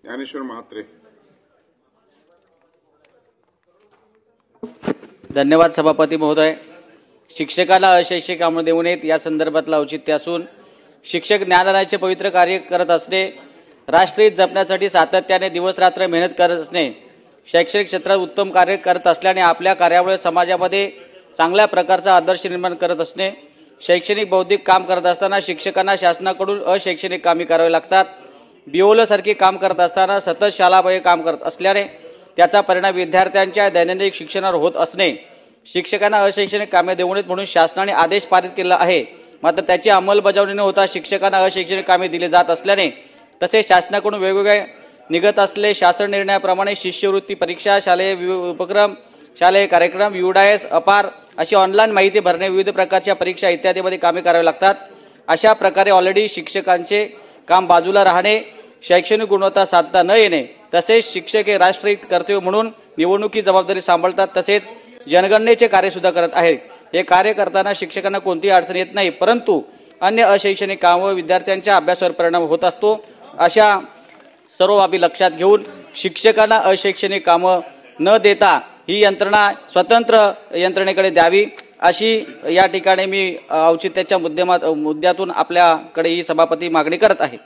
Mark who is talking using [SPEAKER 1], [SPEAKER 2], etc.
[SPEAKER 1] ज्ञानेश्वर म्हात्रे.
[SPEAKER 2] धन्यवाद सभापती महोदय. शिक्षकाला अशैक्षणिक कामे देऊ नयेत या संदर्भातला औचित्य असून शिक्षक ज्ञानदानाचे पवित्र कार्य करत असणे, राष्ट्रहित जपण्यासाठी सातत्याने दिवस रात्र मेहनत करत असणे, शैक्षणिक क्षेत्रात उत्तम कार्य करत असल्याने आपल्या कार्यामुळे समाजामध्ये चांगल्या प्रकारचा आदर्श निर्माण करत असणे, शैक्षणिक बौद्धिक काम करत असताना शिक्षकांना शासनाकडून अशैक्षणिक कामे करावी लागतात. बिओल सारखे काम करत असताना सतत शालाबाह्य काम करत असल्याने त्याचा परिणाम विद्यार्थ्यांच्या दैनंदिन शिक्षणावर होत असणे, शिक्षकांना अशैक्षणिक कामे देऊ नयेत म्हणून शासनाने आदेश पारित केला आहे, मात्र त्याची अंमलबजावणी न होता शिक्षकांना अशैक्षणिक कामे दिले जात असल्याने तसेच शासनाकडून वेगवेगळे निघत असलेले शासन निर्णयाप्रमाणे शिष्यवृत्ती परीक्षा, शालेय उपक्रम, शालेय कार्यक्रम, UDAS, अपार अशी ऑनलाईन माहिती भरणे, विविध प्रकारच्या परीक्षा इत्यादीमध्ये कामे करावी लागतात. अशा प्रकारे ऑलरेडी शिक्षकांचे काम बाजूला राहणे, शैक्षणिक गुणवत्ता साधता न येणे, तसेच शिक्षक हे राष्ट्रहित कर्तव्य म्हणून निवडणुकी जबाबदारी सांभाळतात, तसेच जनगणनेचे कार्य सुद्धा करत आहेत. हे कार्य करताना शिक्षकांना कोणतीही अडचण येत नाही, परंतु अन्य अशैक्षणिक काम व विद्यार्थ्यांच्या अभ्यासावर परिणाम होत असतो. अशा सर्व बाबी लक्षात घेऊन शिक्षकांना अशैक्षणिक कामं न देता ही यंत्रणा स्वतंत्र यंत्रणेकडे द्यावी अशी या ठिकाणी मी औचित्याच्या मुद्द्यातून आपल्याकडे ही सभापती मागणी करत आहे.